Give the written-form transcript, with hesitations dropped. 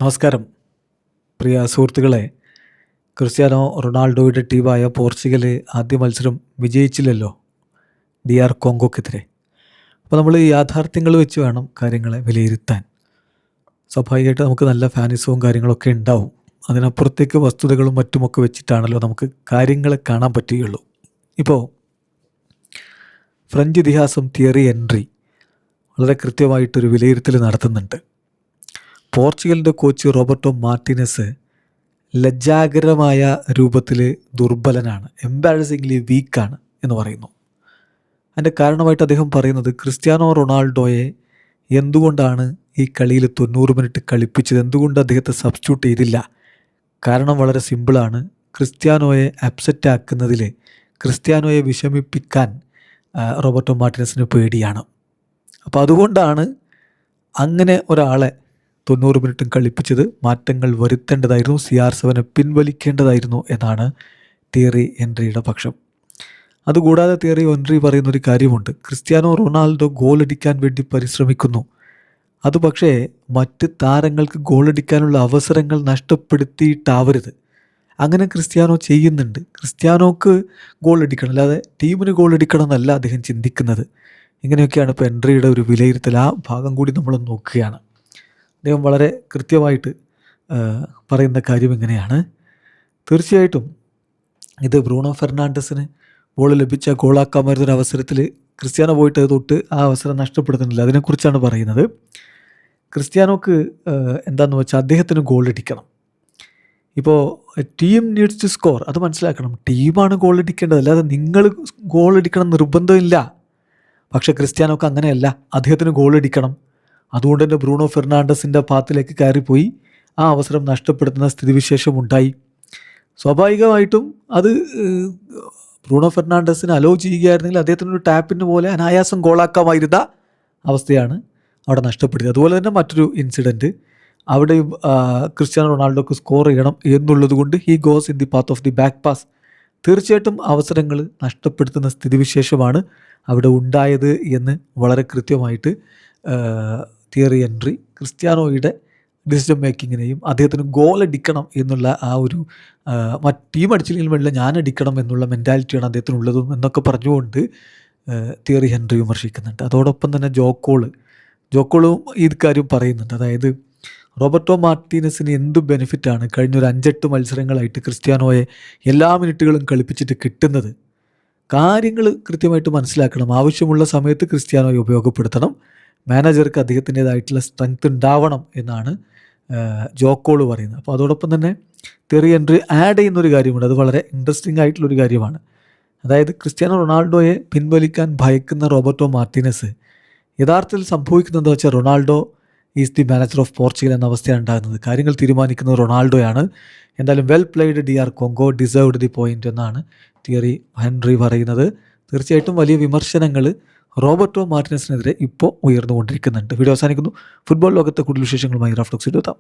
നമസ്കാരം പ്രിയ സുഹൃത്തുക്കളെ. ക്രിസ്ത്യാനോ റൊണാൾഡോയുടെ ടീമായ പോർച്ചുഗൽ ആദ്യ മത്സരം വിജയിച്ചില്ലല്ലോ DR കോങ്കോക്കെതിരെ. അപ്പോൾ നമ്മൾ ഈ യാഥാർത്ഥ്യങ്ങൾ വെച്ച് വേണം കാര്യങ്ങളെ വിലയിരുത്താൻ. സ്വാഭാവികമായിട്ട് നമുക്ക് നല്ല ഫാനിസവും കാര്യങ്ങളൊക്കെ ഉണ്ടാവും. അതിനപ്പുറത്തേക്ക് വസ്തുതകളും മറ്റുമൊക്കെ വെച്ചിട്ടാണല്ലോ നമുക്ക് കാര്യങ്ങളെ കാണാൻ പറ്റുകയുള്ളൂ. ഇപ്പോൾ ഫ്രഞ്ച് ഇതിഹാസം തിയറി ഹെൻറി വളരെ കൃത്യമായിട്ടൊരു വിലയിരുത്തൽ നടത്തുന്നുണ്ട്. പോർച്ചുഗലിൻ്റെ കോച്ച് റോബർട്ടോ മാർട്ടിനസ് ലജ്ജാകരമായ രൂപത്തിൽ ദുർബലനാണ്, എംബാരസിംഗ്ലി വീക്കാണ് എന്ന് പറയുന്നു. അതിൻ്റെ കാരണമായിട്ട് അദ്ദേഹം പറയുന്നത് ക്രിസ്ത്യാനോ റൊണാൾഡോയെ എന്തുകൊണ്ടാണ് ഈ കളിയിൽ 90 മിനിറ്റ് കളിപ്പിച്ചത്, എന്തുകൊണ്ട് അദ്ദേഹത്തെ സബ്സ്റ്റിറ്റ്യൂട്ട് ചെയ്തില്ല. കാരണം വളരെ സിമ്പിളാണ്. ക്രിസ്ത്യാനോയെ അപ്സെറ്റ് ആക്കുന്നതിൽ, ക്രിസ്ത്യാനോയെ വിഷമിപ്പിക്കാൻ റോബർട്ടോ മാർട്ടിനസിന് പേടിയാണ്. അപ്പോൾ അതുകൊണ്ടാണ് അങ്ങനെ ഒരാളെ 90 മിനിറ്റും കളിപ്പിച്ചത്. മാറ്റങ്ങൾ വരുത്തേണ്ടതായിരുന്നു, CR7 പിൻവലിക്കേണ്ടതായിരുന്നു എന്നാണ് തിയറി ഹെൻറിയുടെ പക്ഷം. അതുകൂടാതെ തിയറി ഹെൻറി പറയുന്നൊരു കാര്യമുണ്ട്. ക്രിസ്ത്യാനോ റൊണാൾഡോ ഗോളടിക്കാൻ വേണ്ടി പരിശ്രമിക്കുന്നു. അത് പക്ഷേ മറ്റ് താരങ്ങൾക്ക് ഗോളടിക്കാനുള്ള അവസരങ്ങൾ നഷ്ടപ്പെടുത്തിയിട്ടാവരുത്. അങ്ങനെ ക്രിസ്ത്യാനോ ചെയ്യുന്നുണ്ട്. ക്രിസ്ത്യാനോക്ക് ഗോളടിക്കണം, അല്ലാതെ ടീമിന് ഗോളടിക്കണം എന്നല്ല അദ്ദേഹം ചിന്തിക്കുന്നത്. ഇങ്ങനെയൊക്കെയാണ് ഇപ്പോൾ ഹെൻറിയുടെ ഒരു വിലയിരുത്തൽ. ആ ഭാഗം കൂടി നമ്മൾ നോക്കുകയാണ്. അദ്ദേഹം വളരെ കൃത്യമായിട്ട് പറയുന്ന കാര്യം ഇങ്ങനെയാണ്. തീർച്ചയായിട്ടും ഇത് ബ്രൂണോ ഫെർണാണ്ടസിന് ബോൾ ലഭിച്ച ഗോളാക്കാൻ വരുന്നൊരു അവസരത്തിൽ ക്രിസ്ത്യാനോ പോയിട്ട് തൊട്ട് ആ അവസരം നഷ്ടപ്പെടുത്തുന്നില്ല. അതിനെക്കുറിച്ചാണ് പറയുന്നത്. ക്രിസ്ത്യാനോക്ക് എന്താണെന്ന് വെച്ചാൽ അദ്ദേഹത്തിന് ഗോളടിക്കണം. ഇപ്പോൾ ടീം നീഡ്സ് ടു സ്കോർ, അത് മനസ്സിലാക്കണം. ടീമാണ് ഗോളടിക്കേണ്ടത്, അല്ലാതെ നിങ്ങൾ ഗോളടിക്കണം നിർബന്ധമില്ല. പക്ഷേ ക്രിസ്ത്യാനോക്ക് അങ്ങനെയല്ല, അദ്ദേഹത്തിന് ഗോളടിക്കണം. അതുകൊണ്ട് തന്നെ ബ്രൂണോ ഫെർണാണ്ടസിൻ്റെ പാത്തിലേക്ക് കയറിപ്പോയി ആ അവസരം നഷ്ടപ്പെടുത്തുന്ന സ്ഥിതിവിശേഷം ഉണ്ടായി. സ്വാഭാവികമായിട്ടും അത് ബ്രൂണോ ഫെർണാണ്ടസിന് അലോ ചെയ്യുകയായിരുന്നെങ്കിൽ അദ്ദേഹത്തിനൊരു ടാപ്പിന് പോലെ അനായാസം ഗോളാക്കാമായിരുന്ന അവസ്ഥയാണ് അവിടെ നഷ്ടപ്പെടുത്തിയത്. അതുപോലെ തന്നെ മറ്റൊരു ഇൻസിഡൻറ്റ്, അവിടെയും ക്രിസ്ത്യാനോ റൊണാൾഡോക്ക് സ്കോർ ചെയ്യണം എന്നുള്ളത് കൊണ്ട് he goes in the path of the back pass. തീർച്ചയായിട്ടും അവസരങ്ങൾ നഷ്ടപ്പെടുത്തുന്ന സ്ഥിതിവിശേഷമാണ് അവിടെ ഉണ്ടായത് എന്ന് വളരെ കൃത്യമായിട്ട് തിയറി ഹെൻറി ക്രിസ്ത്യാനോയുടെ ഡിസിഷൻ മേക്കിങ്ങിനെയും അദ്ദേഹത്തിന് ഗോൾ അടിക്കണം എന്നുള്ള ആ ഒരു ടീം അടിച്ചില്ലെങ്കിൽ വേണ്ടില്ല, ഞാൻ അടിക്കണം എന്നുള്ള മെൻറ്റാലിറ്റിയാണ് അദ്ദേഹത്തിനുള്ളതും എന്നൊക്കെ പറഞ്ഞുകൊണ്ട് തിയറി ഹെൻറി വിമർശിക്കുന്നുണ്ട്. അതോടൊപ്പം തന്നെ ജോക്കോളും ഈ കാര്യം പറയുന്നുണ്ട്. അതായത് റോബർട്ടോ മാർട്ടീനസിന് എന്ത് ബെനിഫിറ്റാണ് കഴിഞ്ഞൊരു 5-8 മത്സരങ്ങളായിട്ട് ക്രിസ്ത്യാനോയെ എല്ലാ മിനിറ്റുകളും കളിപ്പിച്ചിട്ട് കിട്ടുന്നത്. കാര്യങ്ങൾ കൃത്യമായിട്ട് മനസ്സിലാക്കണം. ആവശ്യമുള്ള സമയത്ത് ക്രിസ്ത്യാനോയെ ഉപയോഗപ്പെടുത്തണം. മാനേജർക്ക് അദ്ദേഹത്തിൻ്റേതായിട്ടുള്ള സ്ട്രെങ്ത് ഉണ്ടാവണം എന്നാണ് ജോക്കോള് പറയുന്നത്. അപ്പോൾ അതോടൊപ്പം തന്നെ തിയറി ഹെൻറി ആഡ് ചെയ്യുന്നൊരു കാര്യമുണ്ട്. അത് വളരെ ഇൻട്രസ്റ്റിംഗ് ആയിട്ടുള്ളൊരു കാര്യമാണ്. അതായത് ക്രിസ്ത്യാനോ റൊണാൾഡോയെ പിൻവലിക്കാൻ ഭയക്കുന്ന റോബർട്ടോ മാർട്ടിനസ് യഥാർത്ഥത്തിൽ സംഭവിക്കുന്നത് വെച്ചാൽ Ronaldo is the manager of Portugal എന്ന അവസ്ഥയാണ് ഉണ്ടാകുന്നത്. കാര്യങ്ങൾ തീരുമാനിക്കുന്നത് റൊണാൾഡോയാണ്. എന്തായാലും well played DR Congo, deserved the point എന്നാണ് തിയറി ഹെൻറി പറയുന്നത്. തീർച്ചയായിട്ടും വലിയ വിമർശനങ്ങൾ റോബർട്ടോ മാർട്ടിനസിനെതിരെ ഇപ്പോൾ ഉയർന്നുകൊണ്ടിരിക്കുന്നുണ്ട്. വീഡിയോ അവസാനിക്കുന്നു. ഫുട്ബോൾ ലോകത്തെ കൂടുതൽ വിശേഷങ്ങളുമായി റാഫ് ടോക്സിൽ എത്താം.